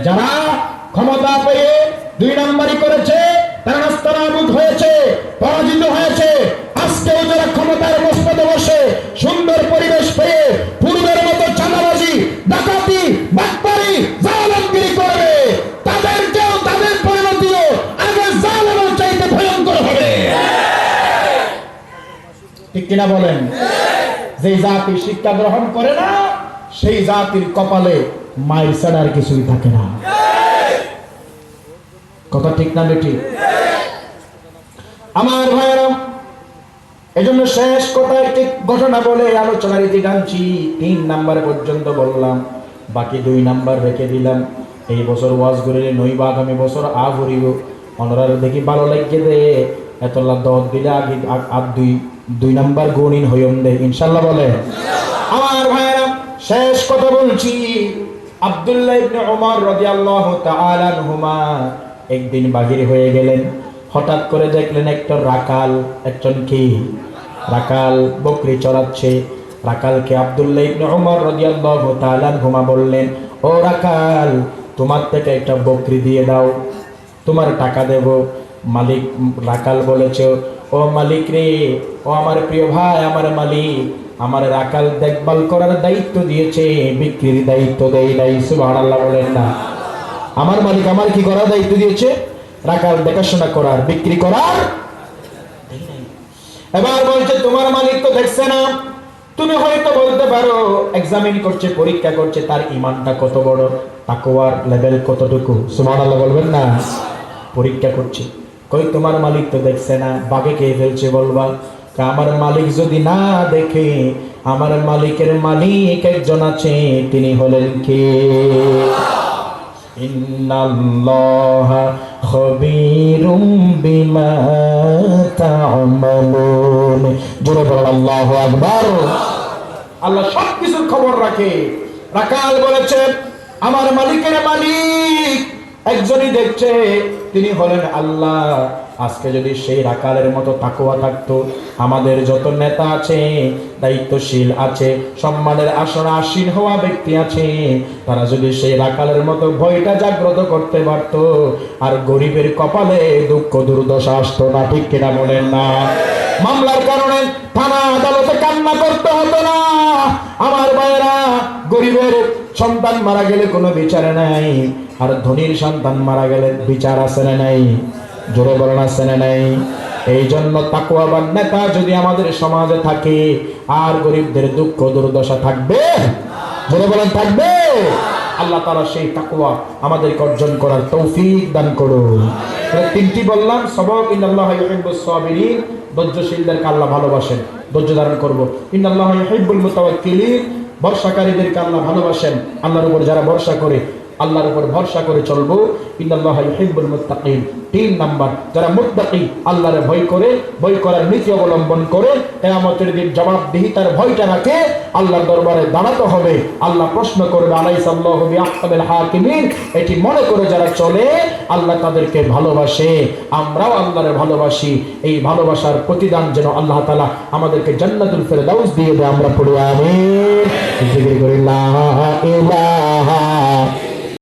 যারা ক্ষমতা পেয়ে 2 নম্বরই করেছে, তারা নাস্তানাবুদ হয়েছে, পরাজিত হয়েছে। আজকেও যারা ক্ষমতার মসনদে বসে সুন্দর পরিবেশ পেয়ে পূর্বের মতো চাঁদাবাজি, ডাকাতি, বাটপারি, জালিমগিরি করবে, তাদেরকেও তাদের পরিণতিও আগে জালেমের চাইতে ভয়ঙ্কর হবে। ঠিক কিনা বলেন? যে জাতি শিক্ষা গ্রহণ করে না, সেই জাতির কপালে মায়ের ছাড়া আর কিছুই থাকে না। কথা ঠিক না বেটি? আমার ভাইয়েরা, এজন্য শেষ কথা একটি ঘটনা বলে আলোচনার ইতি টানছি। 3 নাম্বার পর্যন্ত বললাম, বাকি 2 নাম্বার রেখে দিলাম। এই বছর ওয়াজ করিলে নইবা আগামী বছর আ করিব। অনরার দেখি ভালো লাগিয়ে দে, এতলা 10 দিলে আগে আর 2 নাম্বার গণিন হইম দে ইনশাআল্লাহ বলে। আমার ভাইয়েরা, শেষ কথা বলছি। আব্দুল্লাহ ইবনে ওমর রাদিয়াল্লাহু তাআলা আনহুমা একদিন বাহির হয়ে গেলেন। হঠাৎ করে দেখলেন একটা রাকাল, একজন কি রাকাল বকরি চড়াচ্ছে। রাকালকে আব্দুল্লাহ ইবনে ওমর রাদিয়াল্লাহু তাআলা আনহুমা বললেন, ও রাকাল, তোমার থেকে একটা বকরি দিয়ে দাও, তোমার টাকা দেব। মালিক রাকাল বলেছে, ও মালিক রে, ও আমার প্রিয় ভাই, আমার মালিক আমার রাকাল দেখভাল করার দায়িত্ব দিয়েছে, বিক্রির দায়িত্ব দেয় নাই। সুবহানাল্লাহ বলেন না? আমার মালিক আমার কি করার দায়িত্ব দিয়েছে? রাকাল দেখাশোনা করার, বিক্রি করার। এবার বলছে, তোমার মালিক তো দেখছে না। তুমি হয়তো বলতে পারো এক্সামিন করছে, পরীক্ষা করছে, তার ঈমানটা কত বড়, তাকওয়ার লেভেল কতটুকু। সুবহানাল্লাহ বলবেন না? পরীক্ষা করছে। কই তোমার মালিক তো দেখছে না, বাগে খেয়ে ফেলছে বলবা। আমার মালিক যদি না দেখে, আমার মালিকের মালিক একজন আছে, তিনি হলেন কে? ইন্নাল্লাহা খবীরুম বিমা তা'মালুন। জোরে বলেন আল্লাহু আকবার। আল্লাহ সব কিছুর খবর রাখে। রাকাল বলেছে, আমার মালিকের মালিক একজনই দেখছে, তিনি হলেন আল্লাহ। আজকে যদি সেই রাকালের মতো তাকওয়া থাকতো, আমাদের যত নেতা আছে, দায়িত্বশীল আছে, সম্মানের আসনে আসীন হওয়া ব্যক্তি আছে, তারা যদি সেই রাকালের মতো ভয়টা জাগ্রত করতে পারত, আর গরিবের কপালে দুঃখ দুর্দশা আসতো না। ঠিক কিনা বলেন না? মামলার কারণে থানা আদালতে কান্না করতে হতো না। আমার ভাইয়েরা, গরিবের সন্তান মারা গেলে কোনো বিচার নাই, আর ধনীর সন্তান মারা গেলে বিচার আছে না নাই? জোরে বলেন আছে না নাই? এই জন্য তাকওয়াবান নেতা যদি আমাদের সমাজে থাকে, আর গরিবদের দুঃখ দুর্দশা থাকবে? জোরে বলেন থাকবে? আল্লাহ তাআলা সেই তাকওয়া আমাদেরকে অর্জন করার তৌফিক দান করুন। 3টি বললাম সবক। ইন্নাল্লাহা ইউহিব্বুস সাবিরিন, ধৈর্যশীলদেরকে আল্লাহ ভালোবাসেন, ধৈর্য ধারণ করব। ইন্নাল্লাহা ইউহিব্বুল মুতাওয়াক্কিলিন, ভরসাকারীদেরকে আল্লাহ ভালোবাসেন। আল্লাহর উপর যারা ভরসা করে, আল্লাহর উপর ভরসা করে চলবো। ইন্নাল্লাহা ইউহিব্বুল মুত্তাকিন। 3 নাম্বার, যারা মুত্তাকি, আল্লাহর ভয় করে, ভয় করার নীতি অবলম্বন করে, কিয়ামতের দিন জবাবদিহিতার ভয়টা রাখে, আল্লাহর দরবারে দাঁড়াতে হবে। আল্লাহ প্রশ্ন করবে, আলাইসাল্লাহু বিআহকামিল হাকিমিন। এটি মনে করে যারা চলে, আল্লাহ তাদেরকে ভালোবাসে, আমরাও আল্লাহরে ভালোবাসি। এই ভালোবাসার প্রতিদান যেন আল্লাহ তাআলা আমাদেরকে জান্নাতুল ফেরদাউস দিয়ে দেয়। আমরা পড়ি আমিন। জিকির করি লা ইলাহা